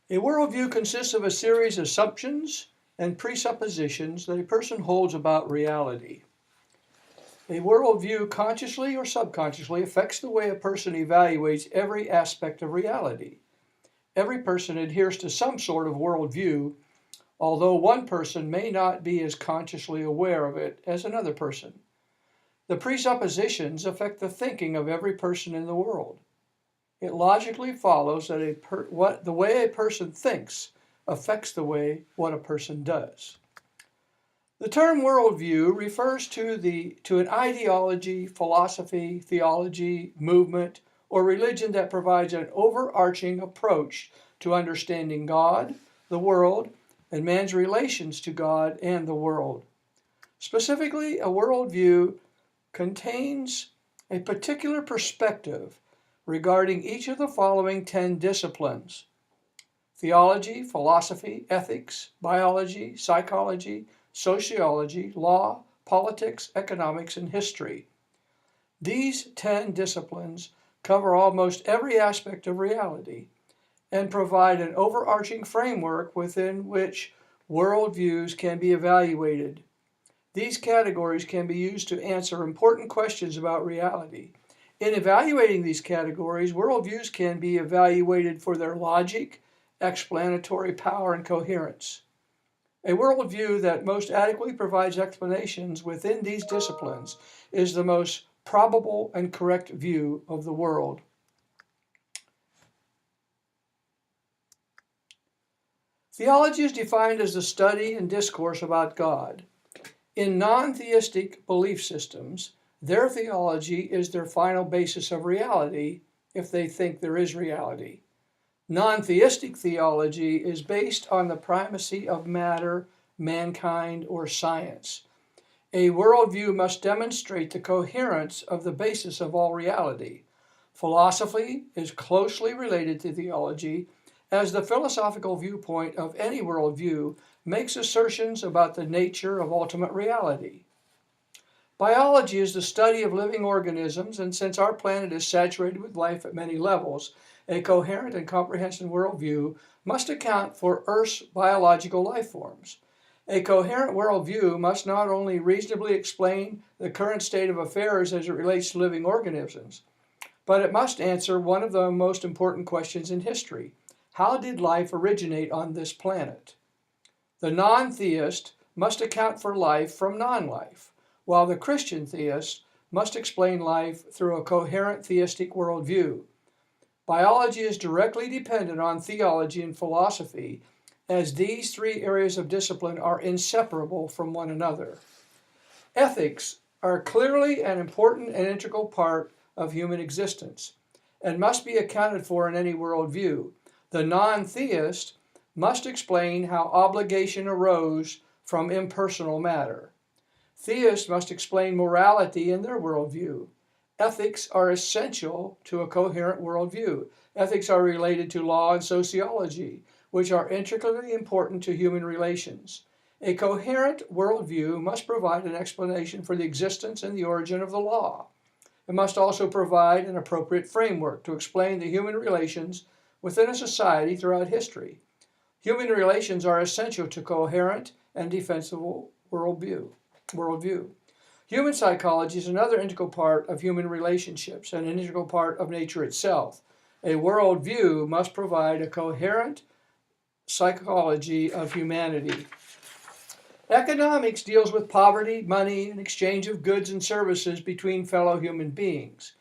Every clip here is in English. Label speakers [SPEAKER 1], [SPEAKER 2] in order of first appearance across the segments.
[SPEAKER 1] A worldview consists of a series of assumptions and presuppositions that a person holds about reality. A worldview consciously or subconsciously affects the way a person evaluates every aspect of reality. Every person adheres to some sort of worldview, although one person may not be as consciously aware of it as another person. The presuppositions affect the thinking of every person in the world. It logically follows that the way a person thinks affects the way what a person does. The term worldview refers to an ideology, philosophy, theology, movement, or religion that provides an overarching approach to understanding God, the world, and man's relations to God and the world. Specifically, a worldview contains a particular perspective regarding each of the following 10 disciplines: theology, philosophy, ethics, biology, psychology, sociology, law, politics, economics, and history. These 10 disciplines cover almost every aspect of reality and provide an overarching framework within which worldviews can be evaluated. These categories can be used to answer important questions about reality. In evaluating these categories, worldviews can be evaluated for their logic, explanatory power, and coherence. A worldview that most adequately provides explanations within these disciplines is the most probable and correct view of the world. Theology is defined as the study and discourse about God. In non-theistic belief systems, their theology is their final basis of reality, if they think there is reality. Non-theistic theology is based on the primacy of matter, mankind, or science. A worldview must demonstrate the coherence of the basis of all reality. Philosophy is closely related to theology, as the philosophical viewpoint of any worldview makes assertions about the nature of ultimate reality. Biology is the study of living organisms, and since our planet is saturated with life at many levels, a coherent and comprehensive worldview must account for Earth's biological life forms. A coherent worldview must not only reasonably explain the current state of affairs as it relates to living organisms, but it must answer one of the most important questions in history: how did life originate on this planet? The non-theist must account for life from non-life, while the Christian theist must explain life through a coherent theistic worldview. Biology is directly dependent on theology and philosophy, as these three areas of discipline are inseparable from one another. Ethics are clearly an important and integral part of human existence and must be accounted for in any worldview. The non-theist must explain how obligation arose from impersonal matter. Theists must explain morality in their worldview. Ethics are essential to a coherent worldview. Ethics are related to law and sociology, which are intricately important to human relations. A coherent worldview must provide an explanation for the existence and the origin of the law. It must also provide an appropriate framework to explain the human relations within a society throughout history. Human relations are essential to coherent and defensible worldview. Human psychology is another integral part of human relationships and an integral part of nature itself. A worldview must provide a coherent psychology of humanity. Economics deals with poverty, money, and exchange of goods and services between fellow human beings.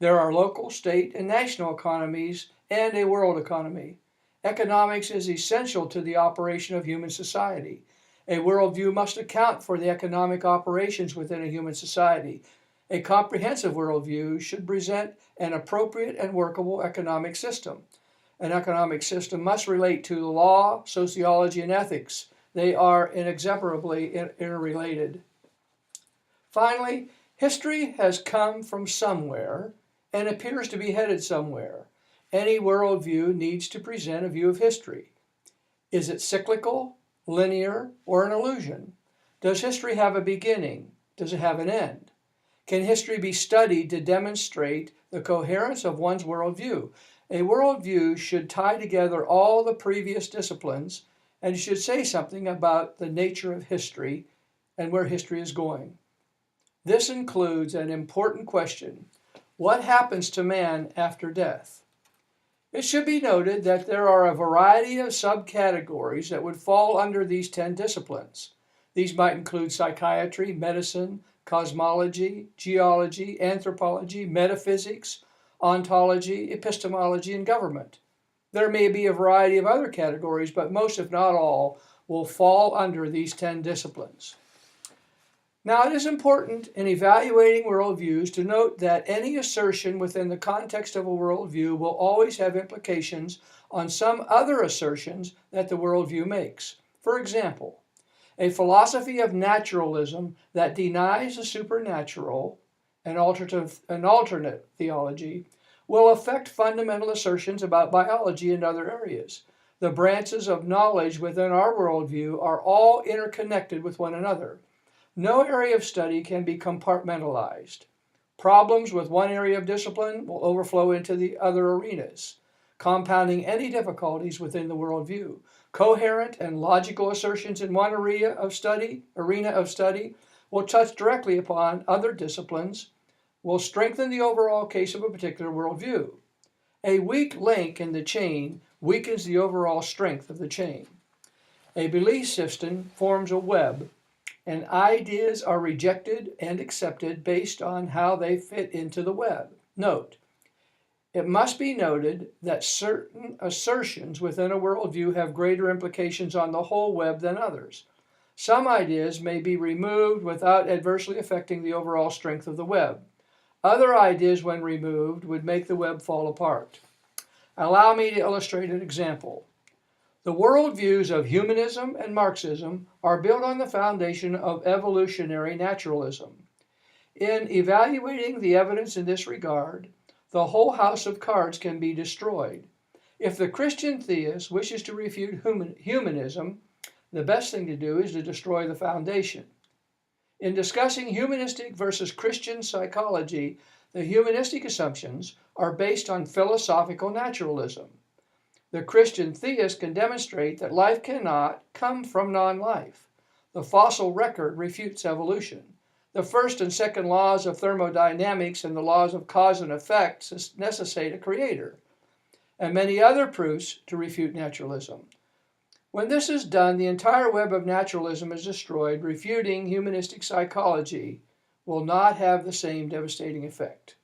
[SPEAKER 1] There are local, state, and national economies and a world economy. Economics is essential to the operation of human society. A worldview must account for the economic operations within a human society. A comprehensive worldview should present an appropriate and workable economic system. An economic system must relate to law, sociology, and ethics. They are inexorably interrelated. Finally, history has come from somewhere and appears to be headed somewhere. Any worldview needs to present a view of history. Is it cyclical, linear, or an illusion? Does history have a beginning? Does it have an end? Can history be studied to demonstrate the coherence of one's worldview? A worldview should tie together all the previous disciplines and should say something about the nature of history and where history is going. This includes an important question: what happens to man after death? It should be noted that there are a variety of subcategories that would fall under these 10 disciplines. These might include psychiatry, medicine, cosmology, geology, anthropology, metaphysics, ontology, epistemology, and government. There may be a variety of other categories, but most, if not all, will fall under these 10 disciplines. Now, it is important in evaluating worldviews to note that any assertion within the context of a worldview will always have implications on some other assertions that the worldview makes. For example, a philosophy of naturalism that denies the supernatural, an alternate theology, will affect fundamental assertions about biology and other areas. The branches of knowledge within our worldview are all interconnected with one another. No area of study can be compartmentalized. Problems with one area of discipline will overflow into the other arenas, compounding any difficulties within the worldview. Coherent and logical assertions in one arena of study will touch directly upon other disciplines, will strengthen the overall case of a particular worldview. A weak link in the chain weakens the overall strength of the chain. A belief system forms a web, and ideas are rejected and accepted based on how they fit into the web. Note, it must be noted that certain assertions within a worldview have greater implications on the whole web than others. Some ideas may be removed without adversely affecting the overall strength of the web. Other ideas, when removed, would make the web fall apart. Allow me to illustrate an example. The worldviews of humanism and Marxism are built on the foundation of evolutionary naturalism. In evaluating the evidence in this regard, the whole house of cards can be destroyed. If the Christian theist wishes to refute humanism, the best thing to do is to destroy the foundation. In discussing humanistic versus Christian psychology, the humanistic assumptions are based on philosophical naturalism. The Christian theist can demonstrate that life cannot come from non-life. The fossil record refutes evolution. The first and second laws of thermodynamics and the laws of cause and effect necessitate a creator, and many other proofs to refute naturalism. When this is done, the entire web of naturalism is destroyed. Refuting humanistic psychology will not have the same devastating effect.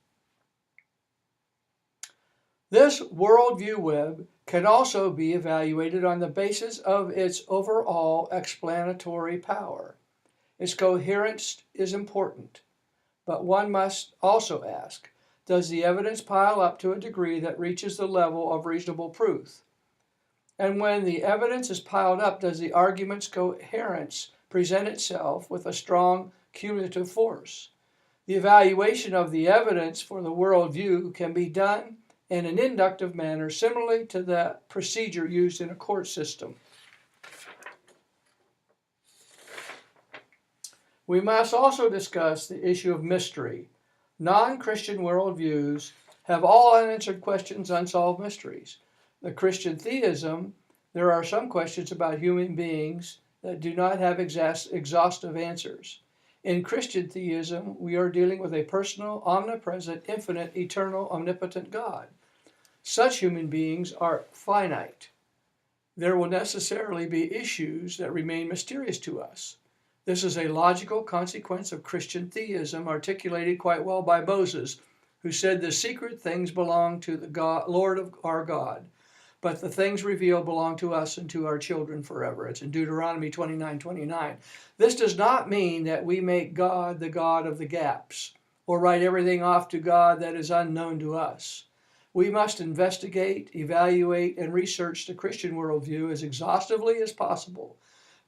[SPEAKER 1] This worldview web can also be evaluated on the basis of its overall explanatory power. Its coherence is important, but one must also ask, does the evidence pile up to a degree that reaches the level of reasonable proof? And when the evidence is piled up, does the argument's coherence present itself with a strong cumulative force? The evaluation of the evidence for the worldview can be done in an inductive manner, similarly to the procedure used in a court system. We must also discuss the issue of mystery. Non-Christian worldviews have all unanswered questions, unsolved mysteries. The Christian theism, there are some questions about human beings that do not have exhaustive answers. In Christian theism, we are dealing with a personal, omnipresent, infinite, eternal, omnipotent God. Such human beings are finite. There will necessarily be issues that remain mysterious to us. This is a logical consequence of Christian theism, articulated quite well by Moses, who said the secret things belong to the Lord of our God, but the things revealed belong to us and to our children forever. It's in Deuteronomy 29:29. This does not mean that we make God the God of the gaps, or write everything off to God that is unknown to us. We must investigate, evaluate, and research the Christian worldview as exhaustively as possible.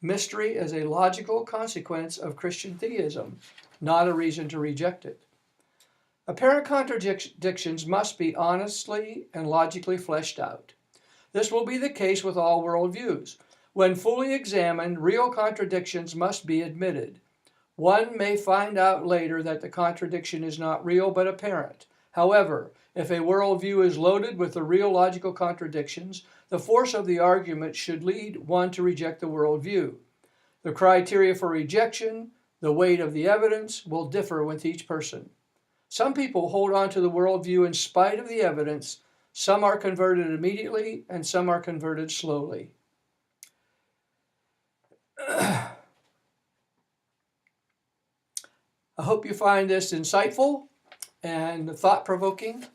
[SPEAKER 1] Mystery is a logical consequence of Christian theism, not a reason to reject it. Apparent contradictions must be honestly and logically fleshed out. This will be the case with all worldviews. When fully examined, real contradictions must be admitted. One may find out later that the contradiction is not real but apparent. However, if a worldview is loaded with the real logical contradictions, the force of the argument should lead one to reject the worldview. The criteria for rejection, the weight of the evidence, will differ with each person. Some people hold on to the worldview in spite of the evidence. Some are converted immediately, and some are converted slowly. I hope you find this insightful and thought-provoking,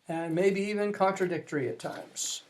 [SPEAKER 1] and maybe even contradictory at times.